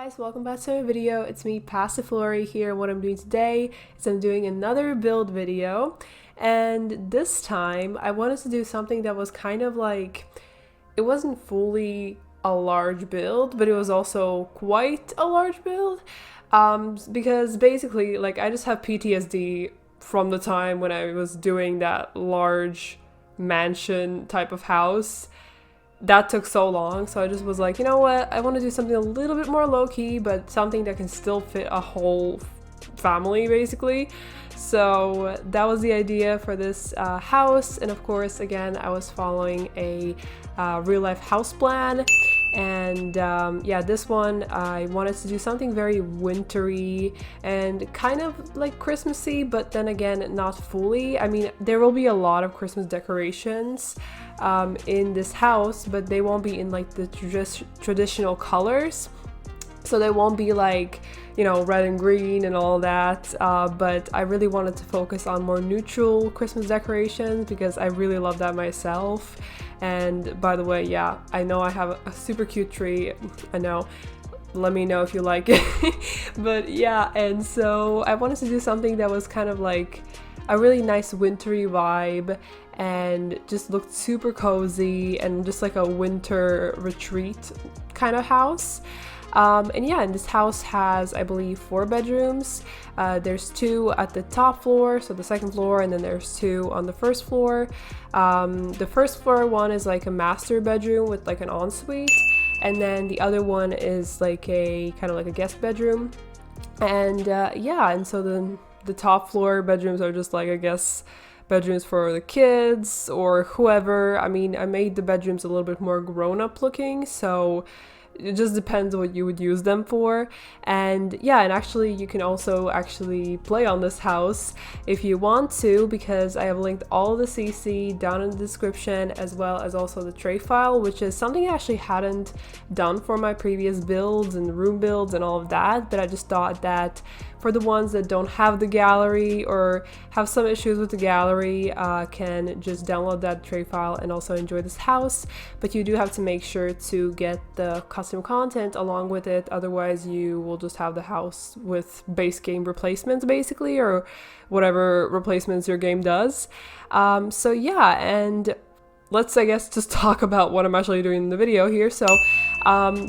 guys, welcome back to my video. It's me, Passifloria here. What I'm doing today is I'm doing another build video, and this time I wanted to do something that was kind of like, it wasn't fully a large build, but it was also quite a large build, because basically, like, I just have PTSD from the time when I was doing that large mansion type of house. That took so long, so I just was like, you know what, I want to do something a little bit more low-key, but something that can still fit a whole family, basically. So that was the idea for this house, and of course, again, I was following a real-life house plan, and yeah, this one, I wanted to do something very wintry and kind of like Christmassy, but then again, not fully. I mean, there will be a lot of Christmas decorations in this house, but they won't be in like the traditional colors. So they won't be like, you know, red and green and all that, but I really wanted to focus on more neutral Christmas decorations because I really love that myself. And by the way, yeah, I know I have a super cute tree, I know, let me know if you like it. But yeah, and so I wanted to do something that was kind of like a really nice wintry vibe and just looked super cozy and just like a winter retreat kind of house. And yeah, and this house has, I believe, 4 bedrooms. There's 2 at the top floor, so the second floor, and then there's 2 on the first floor. The first floor one is like a master bedroom with like an ensuite, and then the other one is like a kind of like a guest bedroom. And yeah, and so then the top floor bedrooms are just like, I guess, bedrooms for the kids or whoever. I mean, I made the bedrooms a little bit more grown-up looking, so it just depends what you would use them for. And yeah, and actually you can also actually play on this house if you want to, because I have linked all the CC down in the description, as well as also the tray file, which is something I actually hadn't done for my previous builds and room builds and all of that, but I just thought that for the ones that don't have the gallery or have some issues with the gallery, can just download that tray file and also enjoy this house. But you do have to make sure to get the custom content along with it, otherwise you will just have the house with base game replacements basically, or whatever replacements your game does. So yeah, and let's, I guess, just talk about what I'm actually doing in the video here. So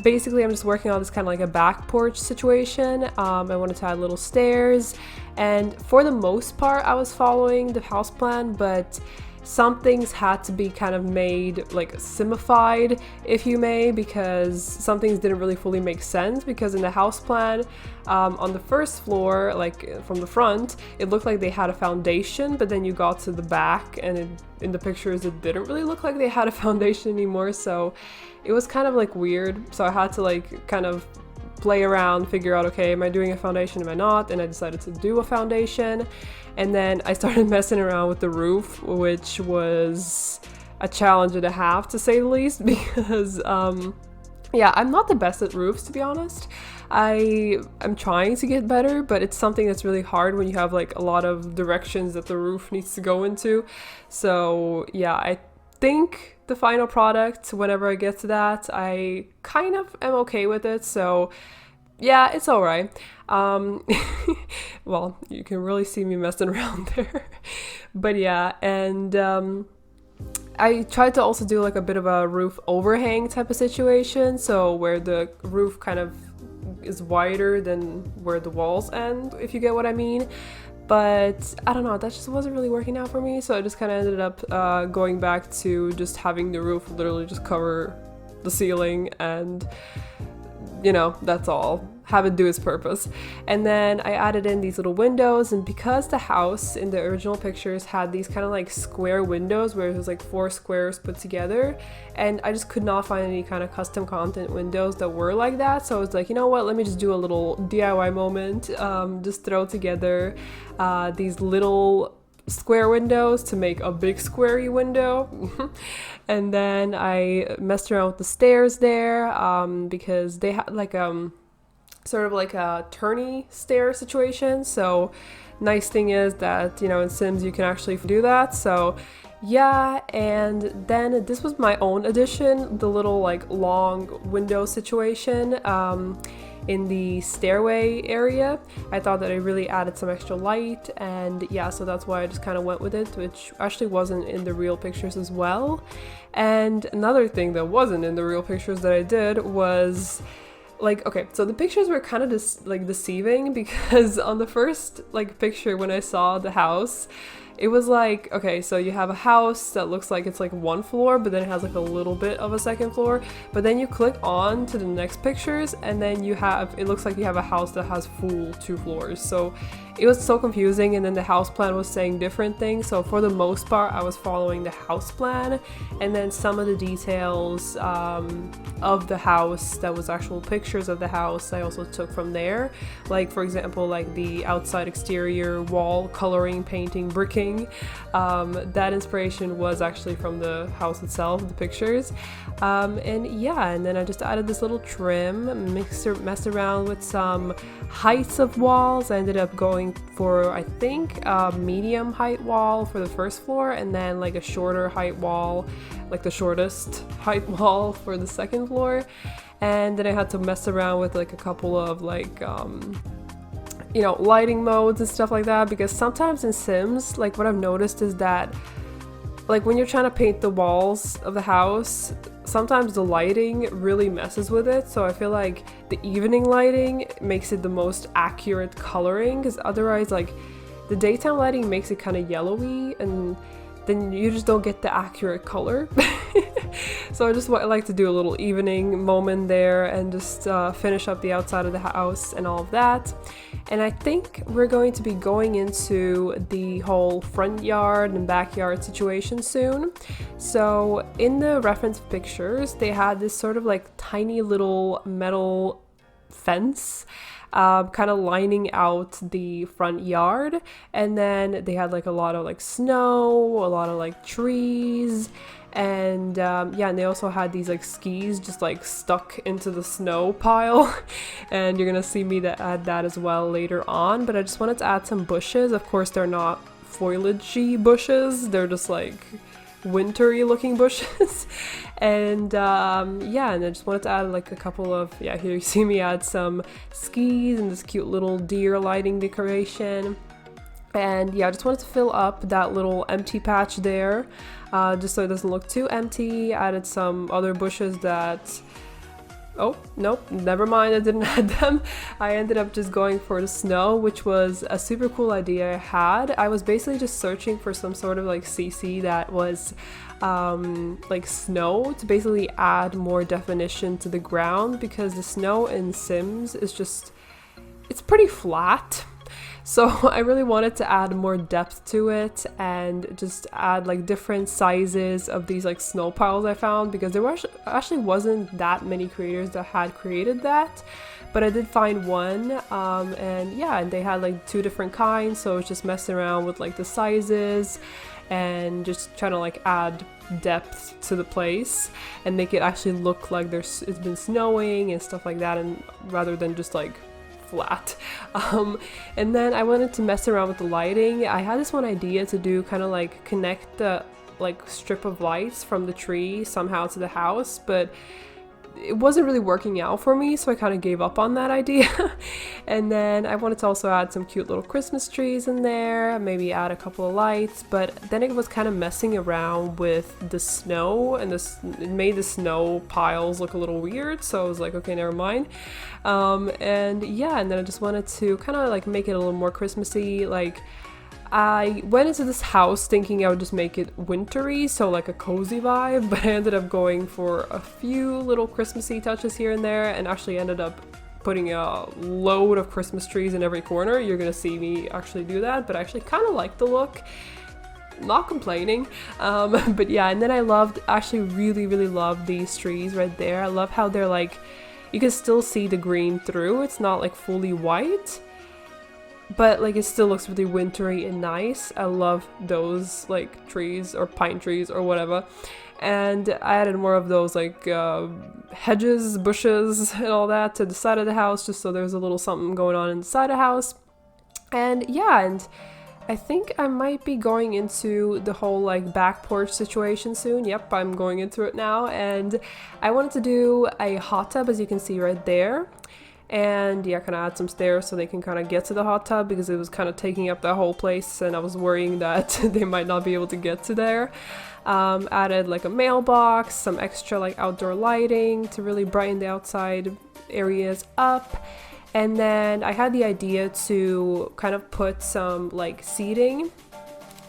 basically I'm just working on this kind of like a back porch situation. I wanted to add little stairs, and for the most part I was following the house plan, but some things had to be kind of made like simified, if you may, because some things didn't really fully make sense. Because in the house plan, on the first floor, like from the front, it looked like they had a foundation, but then you got to the back and in the pictures it didn't really look like they had a foundation anymore, so it was kind of like weird. So I had to like kind of play around, figure out, okay, am I doing a foundation, am I not? And I decided to do a foundation. And then I started messing around with the roof, which was a challenge and a half, to say the least, because yeah, I'm not the best at roofs, to be honest. I'm trying to get better, but it's something that's really hard when you have like a lot of directions that the roof needs to go into. So yeah, I think the final product, whenever I get to that, I kind of am okay with it, so yeah, it's alright. Well, you can really see me messing around there. But yeah, and I tried to also do like a bit of a roof overhang type of situation, so where the roof kind of is wider than where the walls end, if you get what I mean. But I don't know, that just wasn't really working out for me, so I just kind of ended up going back to just having the roof literally just cover the ceiling, and you know, that's all. Have it do its purpose. And then I added in these little windows, and because the house in the original pictures had these kind of like square windows where it was like 4 squares put together, and I just could not find any kind of custom content windows that were like that, so I was like, you know what, let me just do a little DIY moment, just throw together these little square windows to make a big squarey window. And then I messed around with the stairs there, because they had like sort of like a turny stair situation. So nice thing is that, you know, in Sims you can actually do that. So yeah, and then this was my own addition, the little like long window situation. in the stairway area. I thought that it really added some extra light, and yeah, so that's why I just kind of went with it, which actually wasn't in the real pictures as well. And another thing that wasn't in the real pictures that I did was like, okay, so the pictures were kind of deceiving, because on the first like picture when I saw the house, it was like, okay, so you have a house that looks like it's like one floor, but then it has like a little bit of a second floor. But then you click on to the next pictures, and then it looks like you have a house that has full 2 floors. So it was so confusing, and then the house plan was saying different things. So for the most part, I was following the house plan, and then some of the details of the house that was actual pictures of the house I also took from there. Like, for example, like the outside exterior wall coloring, painting, bricking. That inspiration was actually from the house itself, the pictures. And yeah, and then I just added this little trim, messed around with some heights of walls. I ended up going for, I think, a medium height wall for the first floor, and then like a shorter height wall, like the shortest height wall for the second floor. And then I had to mess around with like a couple of like you know, lighting modes and stuff like that, because sometimes in Sims, like what I've noticed is that like when you're trying to paint the walls of the house, sometimes the lighting really messes with it. So I feel like the evening lighting makes it the most accurate coloring, because otherwise like the daytime lighting makes it kind of yellowy, and then you just don't get the accurate color. So I just like to do a little evening moment there and just finish up the outside of the house and all of that. And I think we're going to be going into the whole front yard and backyard situation soon. So in the reference pictures, they had this sort of like tiny little metal fence kind of lining out the front yard, and then they had like a lot of like snow, a lot of like trees, and yeah, and they also had these like skis just like stuck into the snow pile. And you're gonna see me add that as well later on, but I just wanted to add some bushes. Of course, they're not foliagey bushes, they're just like wintry looking bushes. And yeah, and I just wanted to add like a couple of, yeah, here you see me add some skis and this cute little deer lighting decoration. And yeah, I just wanted to fill up that little empty patch there, just so it doesn't look too empty. I added some other bushes that, oh, nope, never mind, I didn't add them. I ended up just going for the snow, which was a super cool idea I had. I was basically just searching for some sort of like CC that was like snow, to basically add more definition to the ground, because the snow in Sims is just, it's pretty flat. So I really wanted to add more depth to it and just add like different sizes of these like snow piles I found, because there were actually wasn't that many creators that had created that, but I did find one, and yeah, and they had like 2 different kinds, so it's just messing around with like the sizes and just trying to like add depth to the place and make it actually look like it's been snowing and stuff like that, and rather than just like flat. And then I wanted to mess around with the lighting. I had this one idea to do kind of like connect the like strip of lights from the tree somehow to the house, but it wasn't really working out for me, so I kind of gave up on that idea. And then I wanted to also add some cute little Christmas trees in there, maybe add a couple of lights, but then it was kind of messing around with the snow, and it made the snow piles look a little weird, so I was like, okay, never mind. And yeah, and then I just wanted to kind of like make it a little more Christmassy. Like, I went into this house thinking I would just make it wintry, so like a cozy vibe, but I ended up going for a few little Christmassy touches here and there, and actually ended up putting a load of Christmas trees in every corner. You're gonna see me actually do that, but I actually kind of like the look. Not complaining, but yeah, and then I really loved these trees right there. I love how they're like, you can still see the green through. It's not like fully white, but like it still looks really wintry and nice. I love those like trees or pine trees or whatever. And I added more of those like hedges, bushes and all that to the side of the house, just so there's a little something going on inside the house. And yeah, and I think I might be going into the whole like back porch situation soon. Yep, I'm going into it now. And I wanted to do a hot tub, as you can see right there. and yeah, kind of add some stairs so they can kind of get to the hot tub, because it was kind of taking up that whole place and I was worrying that they might not be able to get to there. Added like a mailbox, some extra like outdoor lighting to really brighten the outside areas up. And then I had the idea to kind of put some like seating.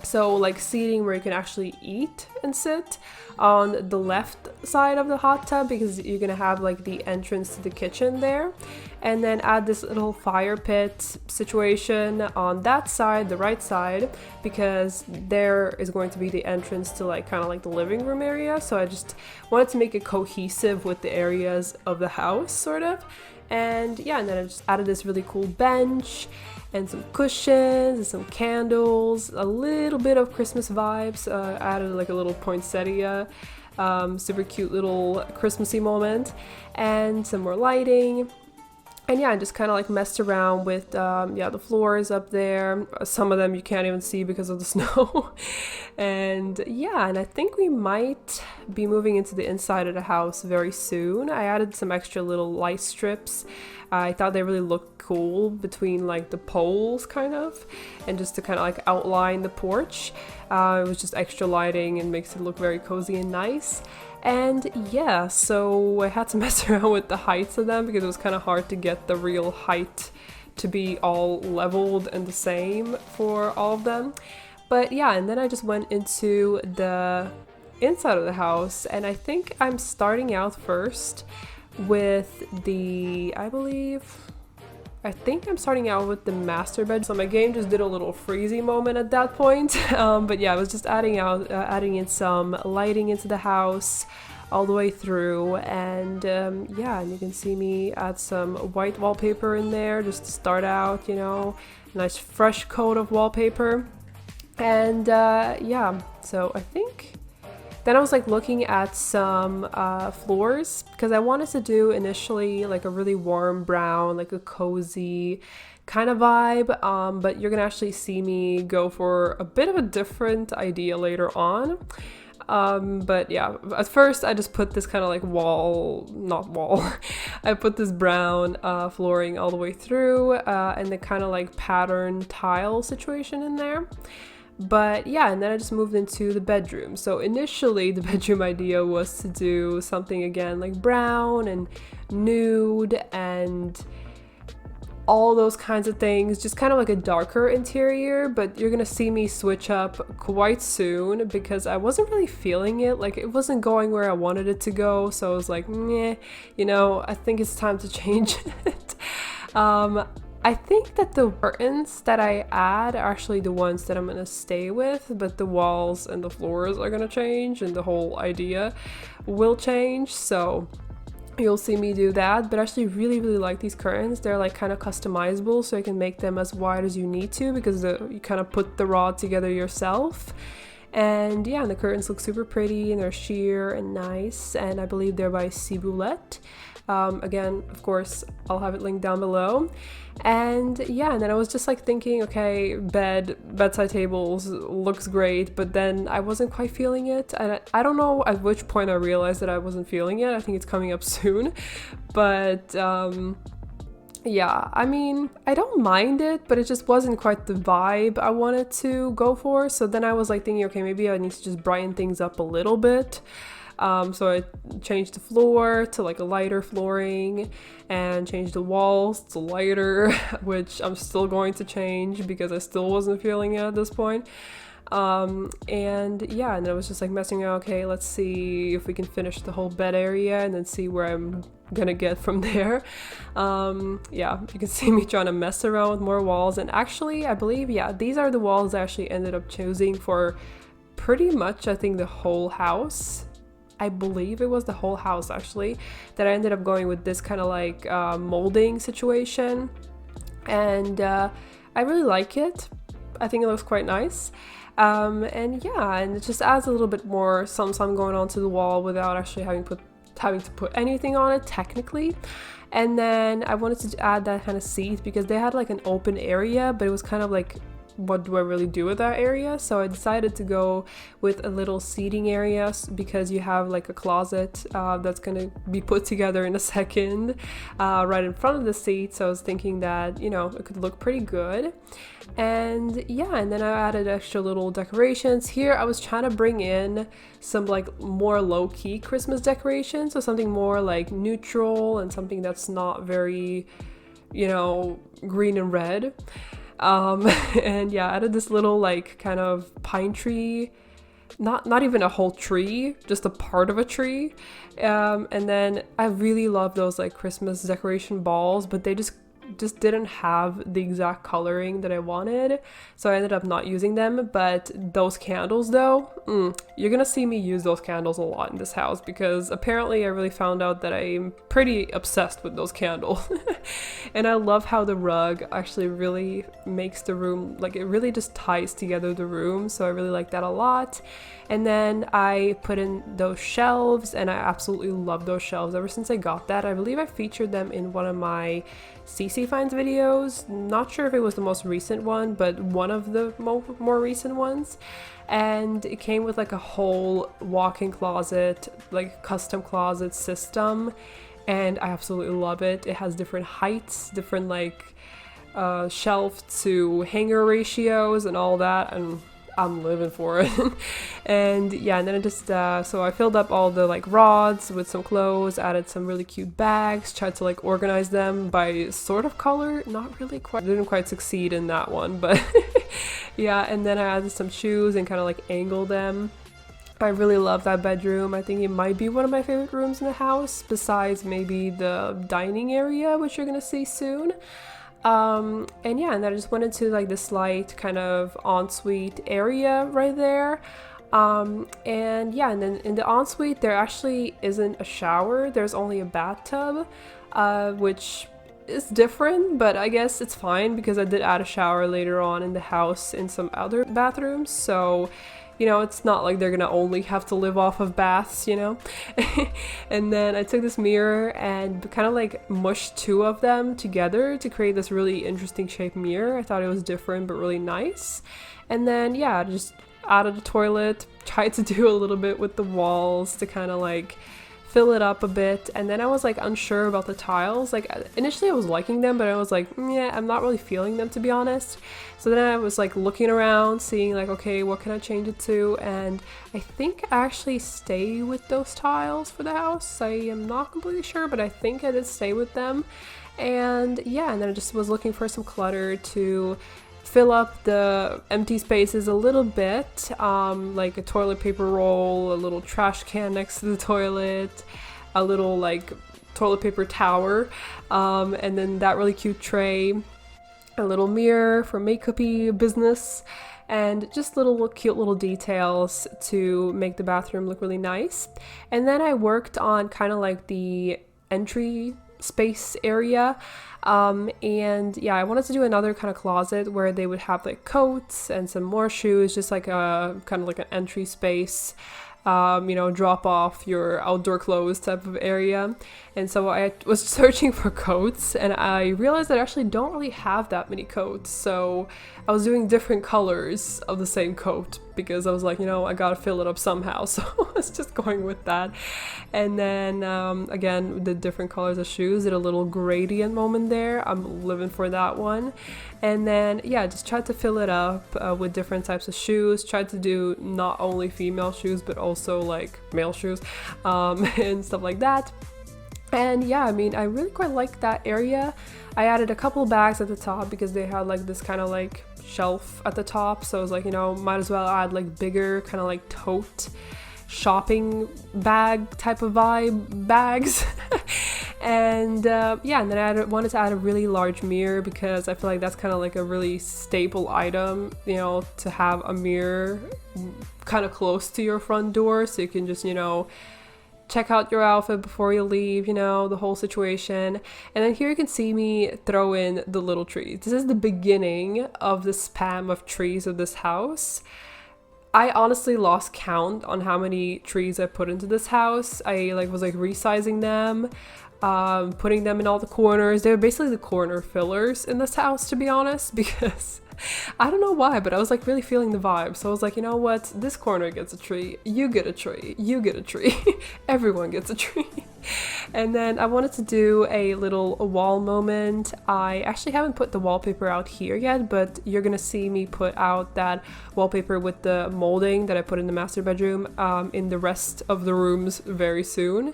So like seating where you can actually eat and sit on the left side of the hot tub, because you're gonna have like the entrance to the kitchen there. And then add this little fire pit situation on that side, the right side, because there is going to be the entrance to like kind of like the living room area. So I just wanted to make it cohesive with the areas of the house, sort of. And yeah, and then I just added this really cool bench and some cushions and some candles, a little bit of Christmas vibes. Added like a little poinsettia, super cute little Christmassy moment, and some more lighting. And yeah, I just kind of like messed around with the floors up there. Some of them you can't even see because of the snow. And yeah, and I think we might be moving into the inside of the house very soon. I added some extra little light strips. I thought they really looked cool between like the poles kind of, and just to kind of like outline the porch. It was just extra lighting and makes it look very cozy and nice. And yeah, so I had to mess around with the heights of them because it was kind of hard to get the real height to be all leveled and the same for all of them. But yeah, and then I just went into the inside of the house, and I think I'm starting out first with I think I'm starting out with the master bed. So my game just did a little freezy moment at that point. But yeah, I was just adding in some lighting into the house all the way through. And yeah, and you can see me add some white wallpaper in there just to start out, you know, nice fresh coat of wallpaper. And yeah, so I think then I was like looking at some floors, because I wanted to do initially like a really warm brown, like a cozy kind of vibe, but you're gonna actually see me go for a bit of a different idea later on. But yeah, at first I just put this kind of like I put this brown flooring all the way through, and the kind of like pattern tile situation in there. But yeah, and then I just moved into the bedroom. So initially the bedroom idea was to do something again like brown and nude and all those kinds of things, just kind of like a darker interior. But you're gonna see me switch up quite soon because I wasn't really feeling it. Like it wasn't going where I wanted it to go, so I was like, meh, you know, I think it's time to change it. I think that the curtains that I add are actually the ones that I'm gonna stay with, but the walls and the floors are gonna change and the whole idea will change, so you'll see me do that. But I actually really like these curtains. They're like kind of customizable, so you can make them as wide as you need to, because you kind of put the rod together yourself. And yeah, and the curtains look super pretty and they're sheer and nice, and I believe they're by Ciboulette. Again, of course, I'll have it linked down below. And yeah, and then I was just like thinking, okay, bedside tables looks great, but then I wasn't quite feeling it. And I don't know at which point I realized that I wasn't feeling it. I think it's coming up soon. But yeah, I mean, I don't mind it, but it just wasn't quite the vibe I wanted to go for. So then I was like thinking, okay, maybe I need to just brighten things up a little bit. So I changed the floor to like a lighter flooring and changed the walls to lighter, which I'm still going to change because I still wasn't feeling it at this point. And yeah, and then I was just like messing around, okay, let's see if we can finish the whole bed area and then see where I'm gonna get from there. Yeah, you can see me trying to mess around with more walls, and actually I believe, yeah, these are the walls I actually ended up choosing for pretty much, I think, the whole house. I believe it was the whole house actually, that I ended up going with this kind of like molding situation, and I really like it. I think it looks quite nice, and yeah, and it just adds a little bit more some going on to the wall without actually having to put anything on it technically. And then I wanted to add that kind of seat because they had like an open area, but it was kind of like what do I really do with that area? So I decided to go with a little seating area because you have like a closet that's gonna be put together in a second right in front of the seat. So I was thinking that, you know, it could look pretty good. And yeah, and then I added extra little decorations. Here I was trying to bring in some like more low-key Christmas decorations, so something more like neutral and something that's not very, you know, green and red. And yeah, I added this little like kind of pine tree, not even a whole tree, just a part of a tree. And then I really love those like Christmas decoration balls, but they just didn't have the exact coloring that I wanted, so I ended up not using them. But those candles though, you're gonna see me use those candles a lot in this house, because apparently I really found out that I'm pretty obsessed with those candles. And I love how the rug actually really makes the room, like it really just ties together the room, so I really like that a lot. And then I put in those shelves, and I absolutely love those shelves ever since I got that. I believe I featured them in one of my CC Finds videos. Not sure if it was the most recent one, but one of the more recent ones. And it came with like a whole walk-in closet, like custom closet system, and I absolutely love it. It has different heights, different like shelf to hanger ratios and all that, and I'm living for it. And yeah, and then I just so I filled up all the like rods with some clothes, added some really cute bags, tried to like organize them by sort of color. Not really quite, didn't quite succeed in that one, but yeah. And then I added some shoes and kind of like angled them. I really love that bedroom. I think it might be one of my favorite rooms in the house, besides maybe the dining area, which you're gonna see soon. And yeah, and then I just went into like this light kind of ensuite area right there. And yeah, and then in the ensuite there actually isn't a shower, there's only a bathtub, which is different, but I guess it's fine because I did add a shower later on in the house in some other bathrooms, so you know, it's not like they're gonna only have to live off of baths, you know? And then I took this mirror and kind of like mushed two of them together to create this really interesting shaped mirror. I thought it was different but really nice. And then yeah, just added a toilet, tried to do a little bit with the walls to kind of like fill it up a bit. And then I was like unsure about the tiles. Like initially I was liking them, but I was like, yeah, I'm not really feeling them, to be honest. So then I was like looking around, seeing like, okay, what can I change it to? And I think I actually stay with those tiles for the house. I am not completely sure, but I think I did stay with them. And yeah, and then I just was looking for some clutter to fill up the empty spaces a little bit, like a toilet paper roll, a little trash can next to the toilet, a little like toilet paper tower, and then that really cute tray, a little mirror for makeup-y business, and just little cute little details to make the bathroom look really nice. And then I worked on kind of like the entry space area, and yeah, I wanted to do another kind of closet where they would have like coats and some more shoes, just like a kind of like an entry space, you know, drop off your outdoor clothes type of area. And so I was searching for coats, and I realized that I actually don't really have that many coats, so I was doing different colors of the same coat because I was like, you know, I gotta fill it up somehow, so I was just going with that. And then again, the different colors of shoes, did a little gradient moment there. I'm living for that one. And then yeah, just tried to fill it up with different types of shoes, tried to do not only female shoes but also like male shoes, and stuff like that. And yeah, I mean, I really quite like that area. I added a couple bags at the top because they had like this kind of like shelf at the top, so I was like, you know, might as well add like bigger kind of like tote shopping bag type of vibe bags. And yeah, and then I wanted to add a really large mirror because I feel like that's kind of like a really staple item, you know, to have a mirror kind of close to your front door so you can just, you know, check out your outfit before you leave, you know, the whole situation. And then here you can see me throw in the little trees. This is the beginning of the spam of trees of this house. I honestly lost count on how many trees I put into this house. I like was like resizing them. putting them in all the corners. They're basically the corner fillers in this house, to be honest, because I don't know why, but I was like really feeling the vibe. So I was like, you know what, this corner gets a tree, you get a tree, you get a tree, everyone gets a tree. And then I wanted to do a little wall moment. I actually haven't put the wallpaper out here yet, but you're gonna see me put out that wallpaper with the molding that I put in the master bedroom in the rest of the rooms very soon.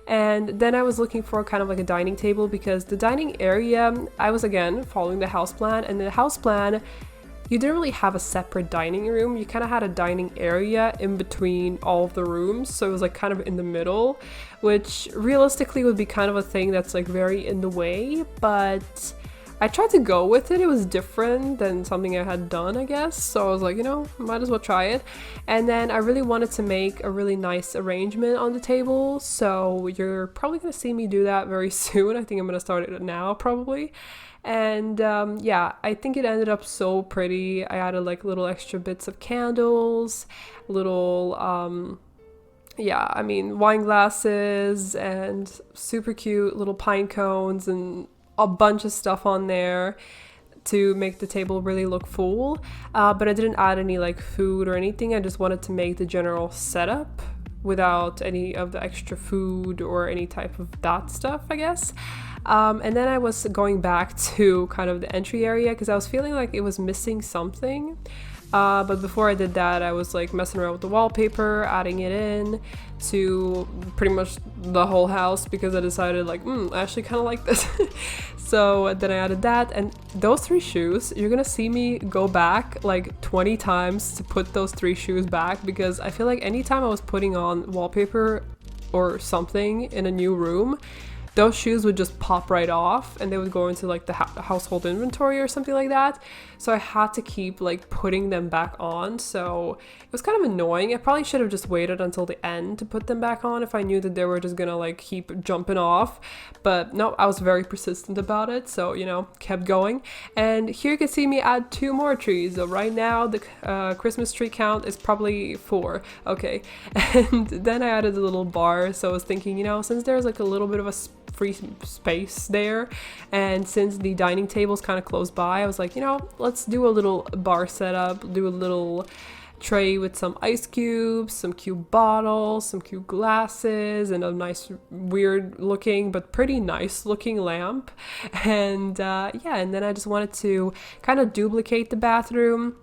And then I was looking for kind of like a dining table, because the dining area, I was again following the house plan, and the house plan, you didn't really have a separate dining room. You kind of had a dining area in between all of the rooms, so it was like kind of in the middle, which realistically would be kind of a thing that's like very in the way, but I tried to go with it. It was different than something I had done, I guess, so I was like, you know, might as well try it. And then I really wanted to make a really nice arrangement on the table, so you're probably gonna see me do that very soon. I think I'm gonna start it now probably. And yeah, I think it ended up so pretty. I added like little extra bits of candles, little yeah, I mean, wine glasses and super cute little pine cones and a bunch of stuff on there to make the table really look full. But I didn't add any like food or anything. I just wanted to make the general setup without any of the extra food or any type of that stuff, I guess. And then I was going back to kind of the entry area because I was feeling like it was missing something. But before I did that, I was like messing around with the wallpaper, adding it in to pretty much the whole house because I decided like, I actually kind of like this. So then I added that, and those 3 shoes, you're gonna see me go back like 20 times to put those 3 shoes back, because I feel like anytime I was putting on wallpaper or something in a new room, those shoes would just pop right off and they would go into like the household inventory or something like that. So I had to keep like putting them back on. So it was kind of annoying. I probably should have just waited until the end to put them back on if I knew that they were just gonna like keep jumping off. But no, I was very persistent about it. So, you know, kept going. And here you can see me add 2 more trees. So right now the Christmas tree count is probably 4. Okay. And then I added a little bar. So I was thinking, you know, since there's like a little bit of a free space there, and since the dining table's kind of close by, I was like, you know, let's do a little bar setup, do a little tray with some ice cubes, some cute bottles, some cute glasses, and a nice weird looking but pretty nice looking lamp. And yeah, and then I just wanted to kind of duplicate the bathroom,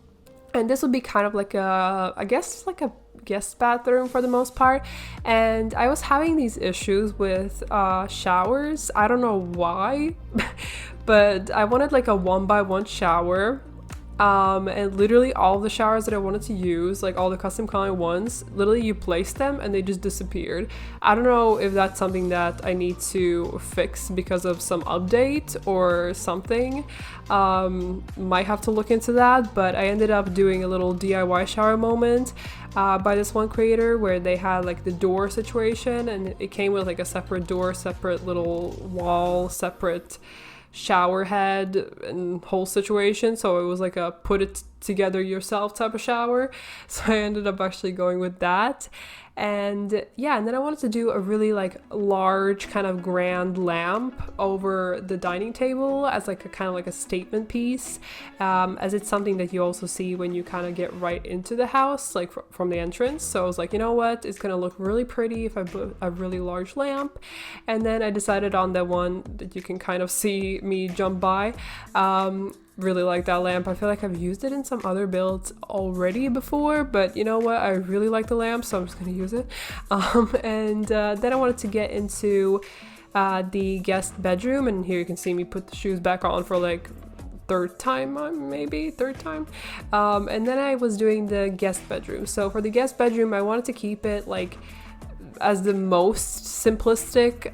and this would be kind of like a, I guess like a guest bathroom for the most part. And I was having these issues with showers. I don't know why, but I wanted like a 1x1 shower. And literally all the showers that I wanted to use, like all the custom coloring ones, literally you place them and they just disappeared. I don't know if that's something that I need to fix because of some update or something. Might have to look into that, but I ended up doing a little DIY shower moment by this one creator where they had like the door situation, and it came with like a separate door, separate little wall, separate shower head and whole situation. So it was like a put it together yourself type of shower. So I ended up actually going with that. And yeah, and then I wanted to do a really like large kind of grand lamp over the dining table as like a kind of like a statement piece, as it's something that you also see when you kind of get right into the house, like from the entrance. So I was like, you know what, it's gonna look really pretty if I put a really large lamp. And then I decided on the one that you can kind of see me jump by. Really like that lamp. I feel like I've used it in some other builds already before, but you know what, I really like the lamp, so I'm just gonna use it. And then I wanted to get into the guest bedroom, and here you can see me put the shoes back on for like third time. And then I was doing the guest bedroom. So for the guest bedroom, I wanted to keep it like as the most simplistic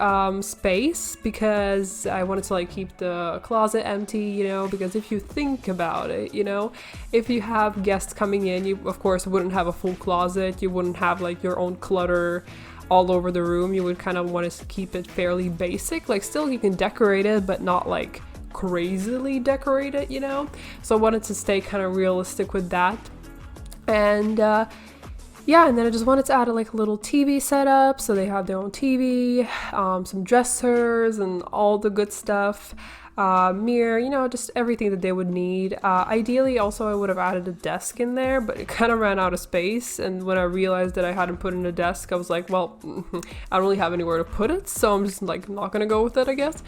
space, because I wanted to like keep the closet empty, you know, because if you think about it, you know, if you have guests coming in, you of course wouldn't have a full closet, you wouldn't have like your own clutter all over the room. You would kind of want to keep it fairly basic, like still you can decorate it, but not like crazily decorate it, you know. So I wanted to stay kind of realistic with that. And yeah, and then I just wanted to add like a little TV setup, so they have their own TV, some dressers and all the good stuff, mirror, you know, just everything that they would need. Ideally, also I would have added a desk in there, but it kind of ran out of space, and when I realized that I hadn't put in a desk, I was like, well, I don't really have anywhere to put it, so I'm just like not gonna go with it, I guess.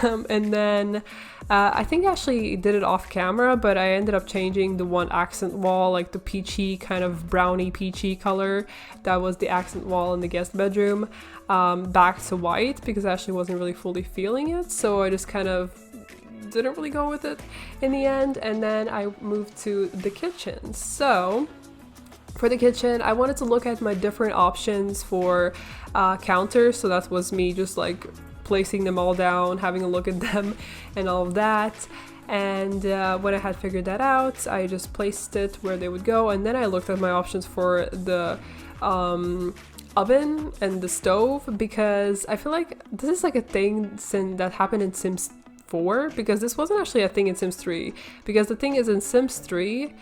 And then I think I actually did it off camera, but I ended up changing the one accent wall, like the peachy kind of browny peachy color that was the accent wall in the guest bedroom, back to white, because I actually wasn't really fully feeling it, so I just kind of didn't really go with it in the end. And then I moved to the kitchen. So for the kitchen, I wanted to look at my different options for counters, so that was me just like placing them all down, having a look at them and all of that. And when I had figured that out, I just placed it where they would go, and then I looked at my options for the oven and the stove, because I feel like this is like a thing that happened in Sims 4, because this wasn't actually a thing in Sims 3, because the thing is, in Sims 3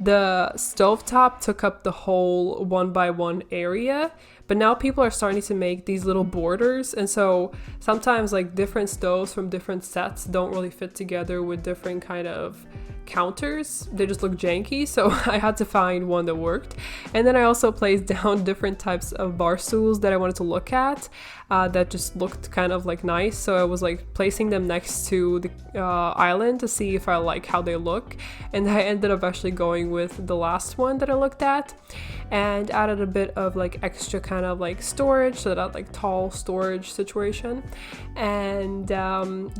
the stovetop took up the whole 1x1 area, but now people are starting to make these little borders, and so sometimes like different stoves from different sets don't really fit together with different kind of counters. They just look janky, so I had to find one that worked. And then I also placed down different types of bar stools that I wanted to look at, that just looked kind of like nice, so I was like placing them next to the island to see if I like how they look, and I ended up actually going with the last one that I looked at, and added a bit of like extra kind of like storage, so that like tall storage situation. And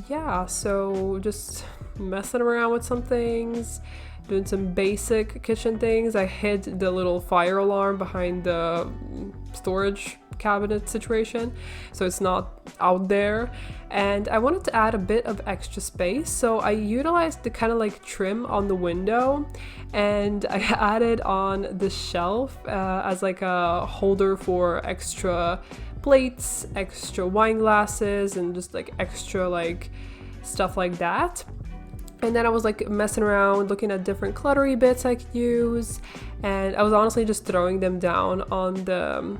yeah, so just messing around with some things, doing some basic kitchen things. I hid the little fire alarm behind the storage cabinet situation, so it's not out there. And I wanted to add a bit of extra space, so I utilized the kind of like trim on the window, and I added on the shelf as like a holder for extra plates, extra wine glasses, and just like extra like stuff like that. And then I was like messing around, looking at different cluttery bits I could use, and I was honestly just throwing them down on the,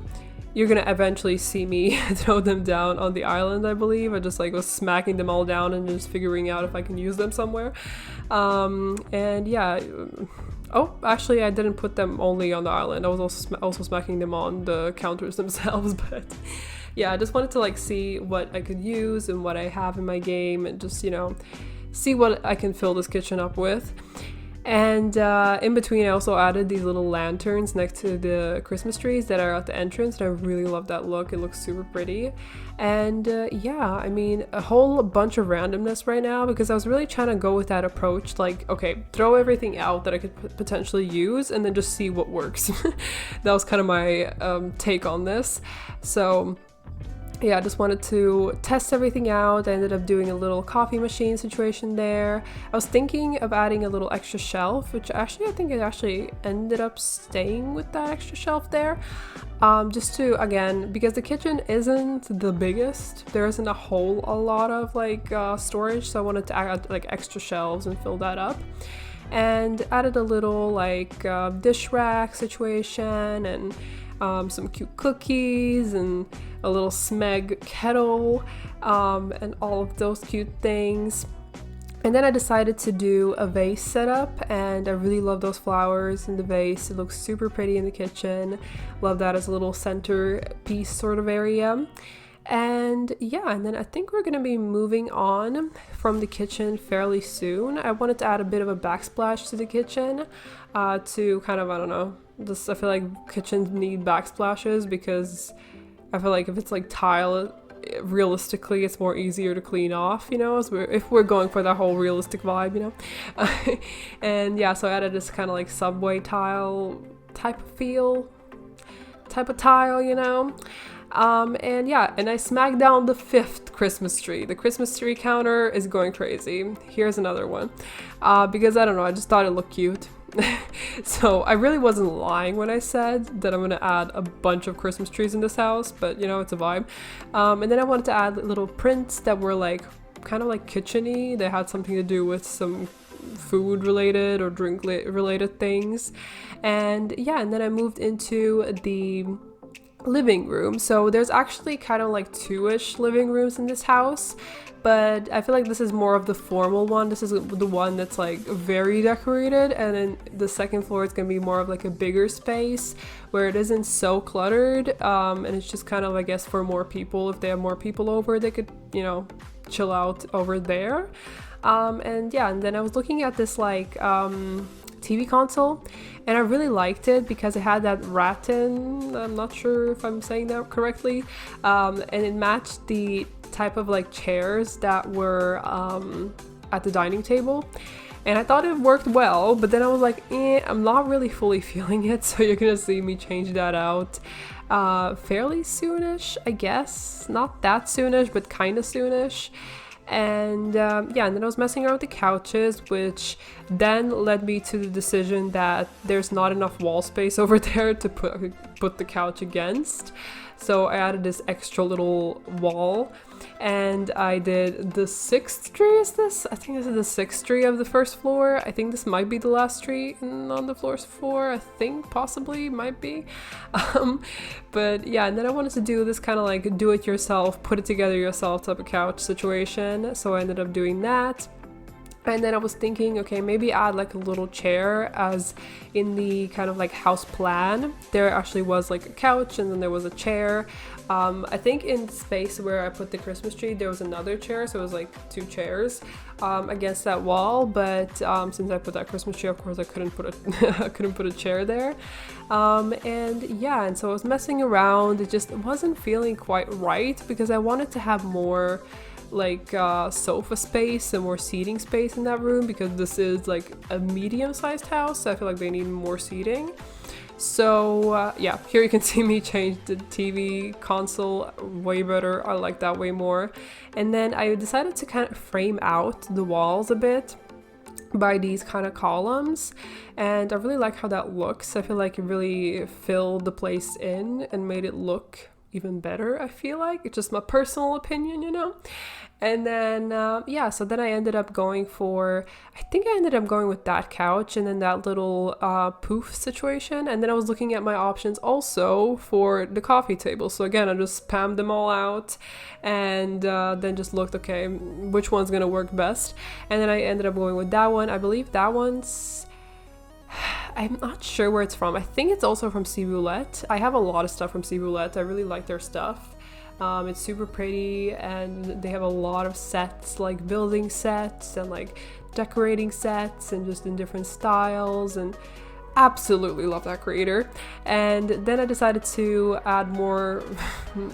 you're gonna eventually see me throw them down on the island, I believe. I just like was smacking them all down and just figuring out if I can use them somewhere. And yeah, oh, actually I didn't put them only on the island. I was also smacking them on the counters themselves, but yeah, I just wanted to like see what I could use and what I have in my game, and just, you know, see what I can fill this kitchen up with. And in between I also added these little lanterns next to the Christmas trees that are at the entrance, and I really love that look. It looks super pretty. And yeah, I mean, a whole bunch of randomness right now, because I was really trying to go with that approach, like, okay, throw everything out that I could potentially use and then just see what works. That was kind of my take on this. So yeah, I just wanted to test everything out. I ended up doing a little coffee machine situation there. I was thinking of adding a little extra shelf, which actually I think it actually ended up staying with that extra shelf there. Just to, again, because the kitchen isn't the biggest, there isn't a lot of like storage, so I wanted to add like extra shelves and fill that up. And added a little like dish rack situation, and some cute cookies, and a little smeg kettle, and all of those cute things. And then I decided to do a vase setup, and I really love those flowers in the vase. It looks super pretty in the kitchen. Love that as a little center piece sort of area. And yeah, and then I think we're gonna be moving on from the kitchen fairly soon. I wanted to add a bit of a backsplash to the kitchen, to kind of, I don't know, just I feel like kitchens need backsplashes, because I feel like if it's like tile, realistically it's more easier to clean off, you know, if we're going for that whole realistic vibe, you know. And yeah, so I added this kind of like subway tile type of tile, you know. And yeah, and I smacked down the 5th Christmas tree. The Christmas tree counter is going crazy. Here's another one, because I don't know, I just thought it looked cute. So I really wasn't lying when I said that I'm gonna add a bunch of Christmas trees in this house, but you know, it's a vibe. And then I wanted to add little prints that were like kind of like kitchen-y. They had something to do with some food related or drink related things. And yeah, and then I moved into the living room. So there's actually kind of like two-ish living rooms in this house, but I feel like this is more of the formal one. This is the one that's like very decorated, and then the second floor is gonna be more of like a bigger space where it isn't so cluttered, and it's just kind of, I guess, for more people. If they have more people over, they could, you know, chill out over there. And yeah, and then I was looking at this like TV console, and I really liked it because it had that rattan, I'm not sure if I'm saying that correctly, and it matched the type of like chairs that were at the dining table, and I thought it worked well, but then I was like, I'm not really fully feeling it, so you're gonna see me change that out fairly soonish, I guess. Not that soonish, but kind of soonish. And yeah, and then I was messing around with the couches, which then led me to the decision that there's not enough wall space over there to put the couch against. So I added this extra little wall, and I did the 6th tree. Is this? I think this is the 6th tree of the first floor. I think this might be the last tree on the floor 4. I think possibly might be. But yeah, and then I wanted to do this kind of like do it yourself, put it together yourself type of couch situation. So I ended up doing that. And then I was thinking, okay, maybe add like a little chair, as in the kind of like house plan there actually was like a couch and then there was a chair. I think in the space where I put the Christmas tree there was another chair, so it was like 2 chairs against that wall, but since I put that Christmas tree, of course I couldn't put a chair there. And yeah, and so I was messing around. It just wasn't feeling quite right because I wanted to have more like sofa space and more seating space in that room, because this is like a medium-sized house, so I feel like they need more seating. So yeah, here you can see me change the TV console way better. I like that way more. And then I decided to kind of frame out the walls a bit by these kind of columns, and I really like how that looks. I feel like it really filled the place in and made it look even better. I feel like it's just my personal opinion, you know. And then yeah, so then I ended up going with that couch and then that little poof situation, and then I was looking at my options also for the coffee table. So again, I just spammed them all out and then just looked, okay, which one's gonna work best, and then I ended up going with that one. I believe that one's, I'm not sure where it's from. I think it's also from Roulette. I have a lot of stuff from Roulette. I really like their stuff. It's super pretty, and they have a lot of sets, like building sets and like decorating sets, and just in different styles, and absolutely love that creator. And then I decided to add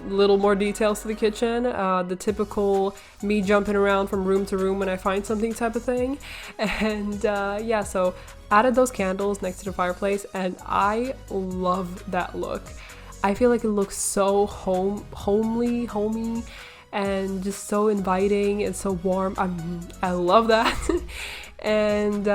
little more details to the kitchen, the typical me jumping around from room to room when I find something type of thing. And yeah, so added those candles next to the fireplace, and I love that look. I feel like it looks so homey, and just so inviting and so warm. I love that. And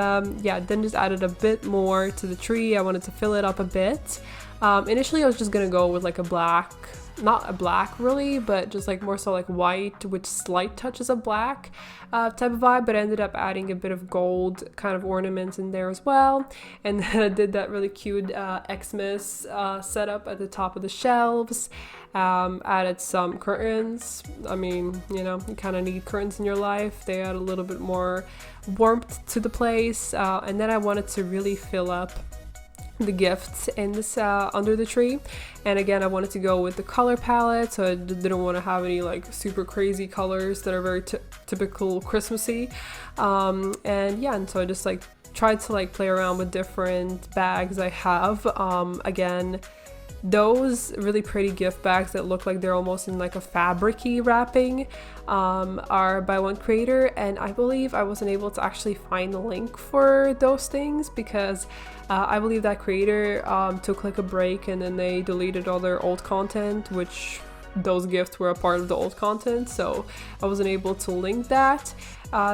yeah, then just added a bit more to the tree. I wanted to fill it up a bit. Initially I was just gonna go with like a black, not a black really, but just like more so like white with slight touches of black type of vibe, but I ended up adding a bit of gold kind of ornaments in there as well. And then I did that really cute Xmas setup at the top of the shelves. Added some curtains. I mean, you know, you kind of need curtains in your life. They add a little bit more warmth to the place. And then I wanted to really fill up the gifts in this under the tree, and again I wanted to go with the color palette, so I didn't want to have any like super crazy colors that are very typical Christmassy. And yeah, and so I just like tried to like play around with different bags I have. Again, those really pretty gift bags that look like they're almost in like a fabric-y wrapping are by one creator, and I believe I wasn't able to actually find the link for those things because I believe that creator took like a break and then they deleted all their old content, which those gifts were a part of the old content, so I wasn't able to link that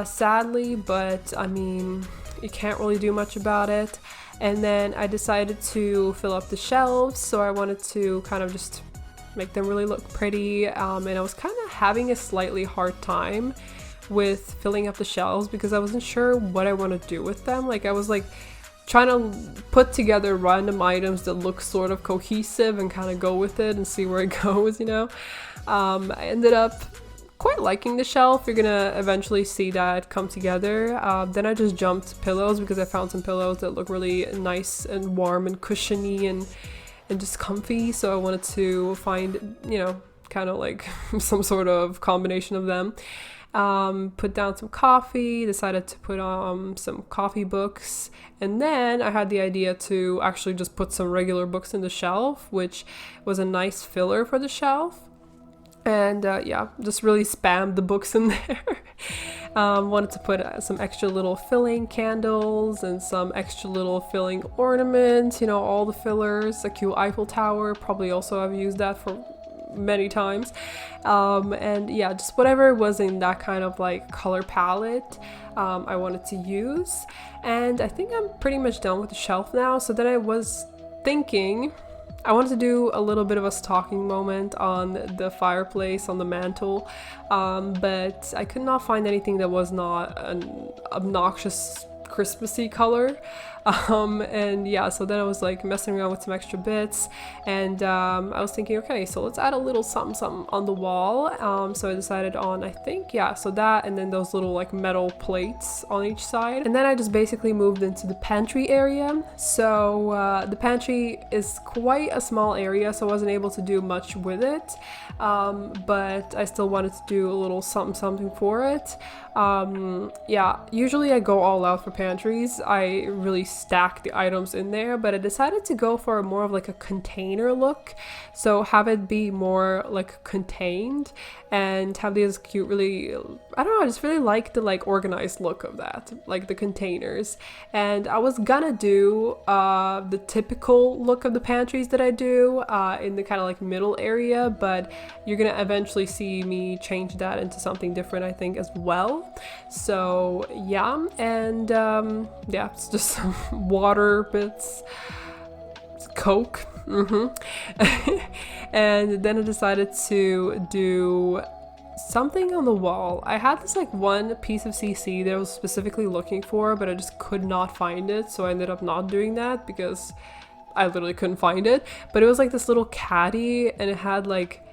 sadly, but I mean, you can't really do much about it. And then I decided to fill up the shelves, so I wanted to kind of just make them really look pretty, and I was kind of having a slightly hard time with filling up the shelves because I wasn't sure what I want to do with them. Like I was like trying to put together random items that look sort of cohesive and kind of go with it and see where it goes, you know. I ended up quite liking the shelf. You're gonna eventually see that come together. Then I just jumped to pillows because I found some pillows that look really nice and warm and cushiony and just comfy. So I wanted to find, you know, kind of like some sort of combination of them. Put down some coffee, decided to put some coffee books, and then I had the idea to actually just put some regular books in the shelf, which was a nice filler for the shelf. And yeah, just really spammed the books in there. Wanted to put some extra little filling candles and some extra little filling ornaments, you know, all the fillers, a cute Eiffel Tower, probably also I've used that for many times. And yeah, just whatever was in that kind of like color palette I wanted to use. And I think I'm pretty much done with the shelf now. So then I was thinking I wanted to do a little bit of a stalking moment on the fireplace on the mantle, but I could not find anything that was not an obnoxious Christmassy color. And yeah, so then I was like messing around with some extra bits, and I was thinking, okay, so let's add a little something on the wall. So I decided on, I think, yeah, so that, and then those little like metal plates on each side. And then I just basically moved into the pantry area. So the pantry is quite a small area, so I wasn't able to do much with it, but I still wanted to do a little something for it. Yeah, usually I go all out for pantries. I really stack the items in there, but I decided to go for more of like a container look, so have it be more like contained and have these cute, really, I don't know, I just really like the like organized look of that, like the containers. And I was gonna do the typical look of the pantries that I do in the kind of like middle area, but you're gonna eventually see me change that into something different, I think, as well. So yeah, and yeah, it's just some water bits, Coke, and then I decided to do something on the wall. I had this like one piece of CC that I was specifically looking for, but I just could not find it, so I ended up not doing that because I literally couldn't find it. But it was like this little caddy, and it had like,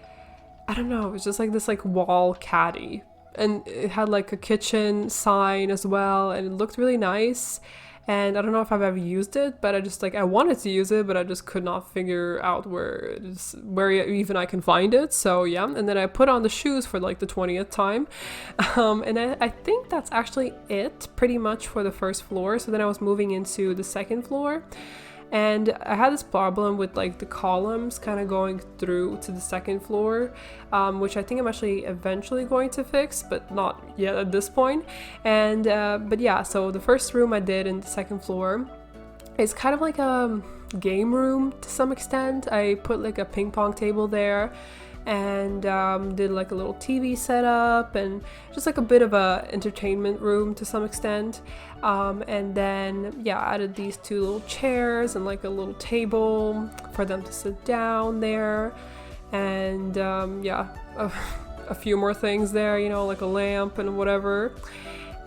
I don't know, it was just like this like wall caddy, and it had like a kitchen sign as well, and it looked really nice. And I don't know if I've ever used it, but I just like, I wanted to use it, but I just could not figure out where even I can find it. So yeah, and then I put on the shoes for like the 20th time. And I think that's actually it pretty much for the first floor. So then I was moving into the second floor. And I had this problem with like the columns kind of going through to the second floor, which I think I'm actually eventually going to fix, but not yet at this point. And but yeah, so the first room I did in the second floor is kind of like a game room to some extent. I put like a ping pong table there, and did like a little TV setup and just like a bit of a entertainment room to some extent. And then yeah, added these two little chairs and like a little table for them to sit down there, and yeah, a few more things there, you know, like a lamp and whatever.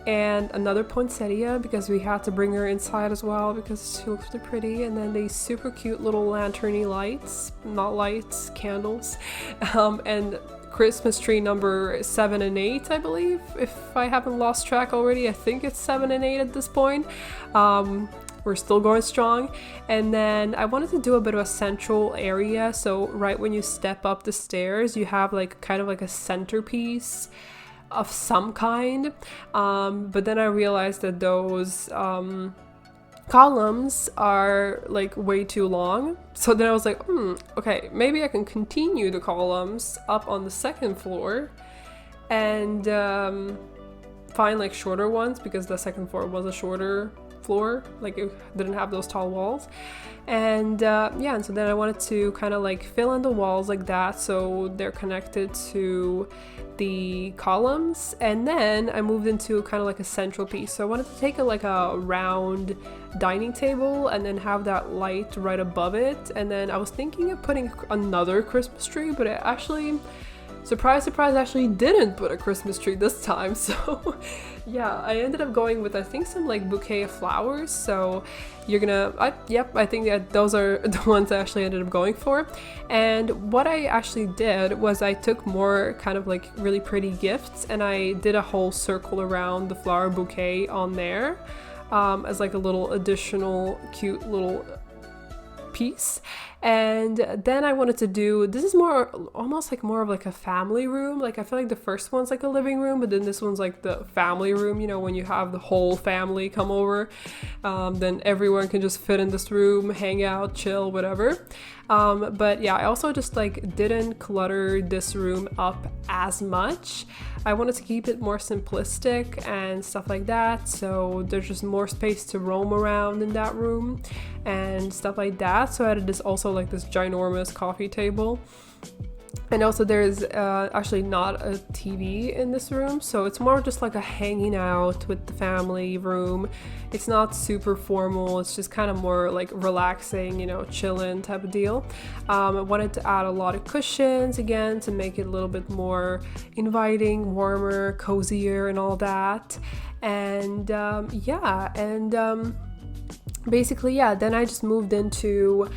And another poinsettia because we had to bring her inside as well because she looks really pretty. And then these super cute little lanterny lights, not lights, candles, and Christmas tree number 7 and 8, I believe, if I haven't lost track already. I think it's 7 and 8 at this point. We're still going strong. And then I wanted to do a bit of a central area, so right when you step up the stairs you have like kind of like a centerpiece of some kind, but then I realized that those columns are like way too long. So then I was like, okay, maybe I can continue the columns up on the second floor and find like shorter ones, because the second floor was a shorter floor, like it didn't have those tall walls. And yeah, and so then I wanted to kind of like fill in the walls like that so they're connected to the columns. And then I moved into kind of like a central piece, so I wanted to take like a round dining table and then have that light right above it. And then I was thinking of putting another Christmas tree, but it actually surprise, surprise, actually didn't put a Christmas tree this time. So yeah, I ended up going with, I think, some like bouquet of flowers. So you're gonna, I think that those are the ones I actually ended up going for. And what I actually did was I took more kind of like really pretty gifts and I did a whole circle around the flower bouquet on there as like a little additional cute little piece. And then I wanted to do, this is more almost like more of like a family room. Like I feel like the first one's like a living room, but then this one's like the family room, you know, when you have the whole family come over, then everyone can just fit in this room, hang out, chill, whatever. But yeah, I also just like didn't clutter this room up as much. I wanted to keep it more simplistic and stuff like that, so there's just more space to roam around in that room and stuff like that. So I added this also like this ginormous coffee table. And also there's actually not a TV in this room, so it's more just like a hanging out with the family room. It's not super formal, it's just kind of more like relaxing, you know, chillin' type of deal. I wanted to add a lot of cushions again to make it a little bit more inviting, warmer, cozier and all that. And basically, yeah, then I just moved into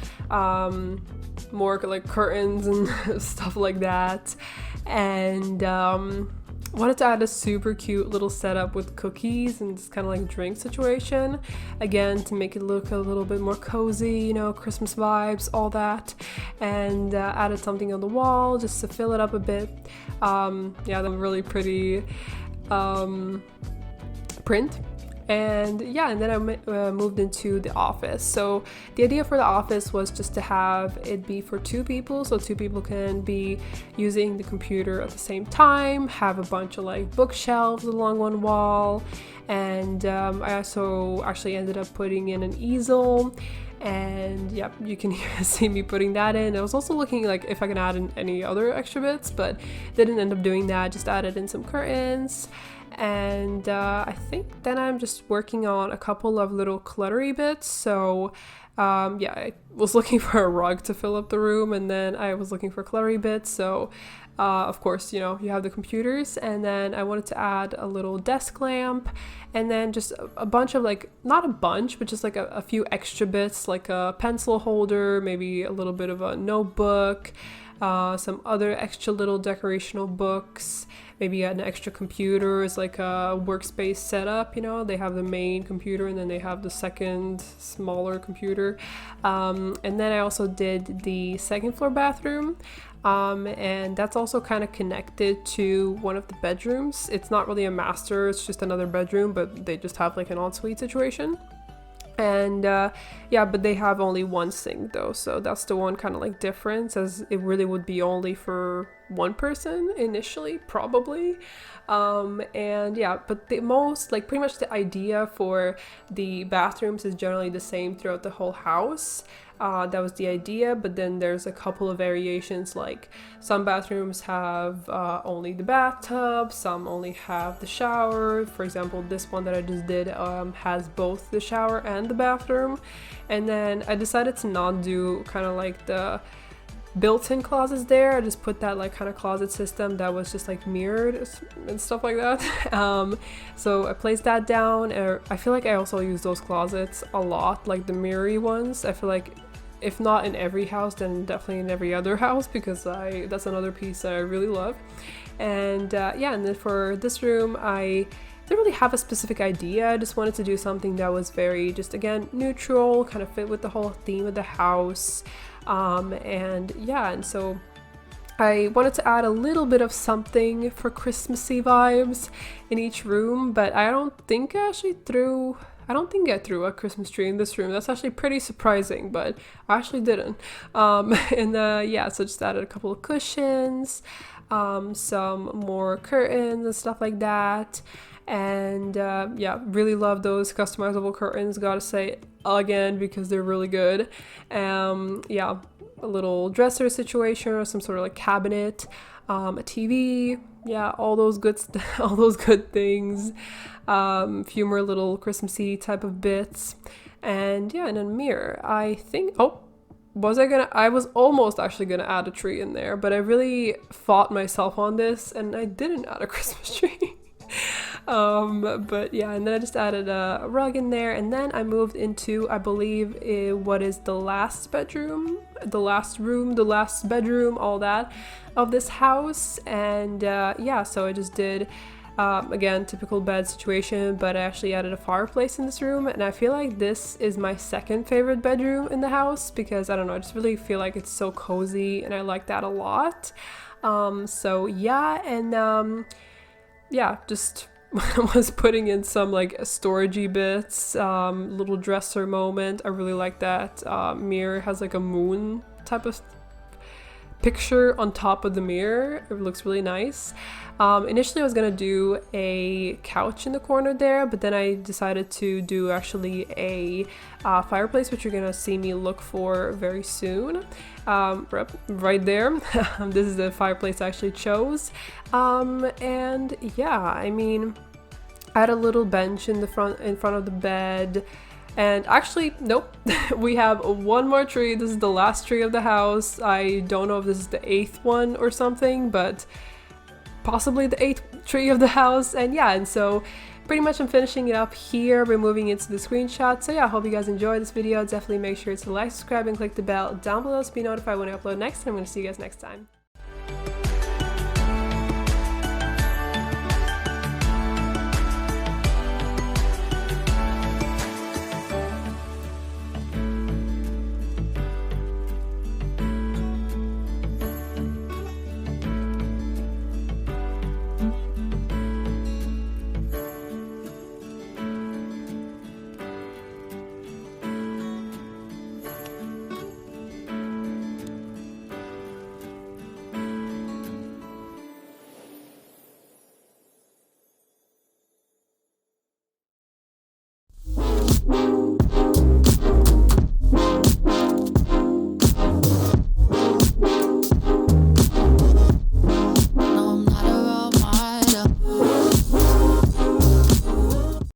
more like curtains and stuff like that, and wanted to add a super cute little setup with cookies and this kind of like drink situation, again to make it look a little bit more cozy, you know, Christmas vibes, all that. And added something on the wall just to fill it up a bit. Yeah, the really pretty print. And yeah, and then I moved into the office. So the idea for the office was just to have it be for two people, so two people can be using the computer at the same time, have a bunch of like bookshelves along one wall, and I also actually ended up putting in an easel. And yep, you can see me putting that in. I was also looking like if I can add in any other extra bits, but didn't end up doing that, just added in some curtains. And I think then I'm just working on a couple of little cluttery bits. So yeah, I was looking for a rug to fill up the room, and then I was looking for cluttery bits. So of course, you know, you have the computers, and then I wanted to add a little desk lamp, and then just a bunch of like, not a bunch, but just like a few extra bits, like a pencil holder, maybe a little bit of a notebook, some other extra little decorational books, maybe an extra computer as like a workspace setup. You know, they have the main computer and then they have the second smaller computer. And then I also did the second floor bathroom. And that's also kind of connected to one of the bedrooms. It's not really a master, it's just another bedroom, but they just have like an ensuite situation. And yeah, but they have only one sink though, so that's the one kind of like difference, as it really would be only for one person initially, probably. And yeah, but the most, like, pretty much the idea for the bathrooms is generally the same throughout the whole house. That was the idea, but then there's a couple of variations, like some bathrooms have only the bathtub, some only have the shower. For example, this one that I just did has both the shower and the bathroom. And then I decided to not do kind of like the built-in closets there. I just put that like kind of closet system that was just like mirrored and stuff like that. So I placed that down. I feel like I also use those closets a lot, like the mirrory ones. I feel like if not in every house, then definitely in every other house, because that's another piece that I really love. And yeah, and then for this room, I didn't really have a specific idea. I just wanted to do something that was very just, again, neutral, kind of fit with the whole theme of the house. And yeah, and so I wanted to add a little bit of something for Christmassy vibes in each room, but I don't think I threw a Christmas tree in this room. That's actually pretty surprising, but I actually didn't. And yeah, so just added a couple of cushions, some more curtains and stuff like that. And yeah, really love those customizable curtains, gotta say again, because they're really good. Yeah, a little dresser situation or some sort of like cabinet, a TV, yeah, all those good things. Few more little Christmassy type of bits, and yeah, and a mirror. I think, oh, I was almost actually gonna add a tree in there, but I really fought myself on this and I didn't add a Christmas tree. But yeah, and then I just added a rug in there, and then I moved into, I believe, what is the last bedroom, the last room, the last bedroom, all that of this house. And yeah, so I just did again, typical bed situation, but I actually added a fireplace in this room, and I feel like this is my second favorite bedroom in the house because I don't know, I just really feel like it's so cozy and I like that a lot. So yeah, and yeah, just was putting in some like storagey bits, little dresser moment. I really like that. Mirror has like a moon type of picture on top of the mirror. It looks really nice. Initially I was gonna do a couch in the corner there, but then I decided to do actually a fireplace, which you're gonna see me look for very soon. Right there. This is the fireplace I actually chose. And yeah, I mean, I had a little bench in front of the bed. And actually, nope, we have one more tree. This is the last tree of the house. I don't know if this is the 8th one or something, but possibly the 8th tree of the house. And yeah, and so pretty much I'm finishing it up here. We're moving into the screenshot. So yeah, I hope you guys enjoyed this video. Definitely make sure to like, subscribe, and click the bell down below to be notified when I upload next. And I'm going to see you guys next time.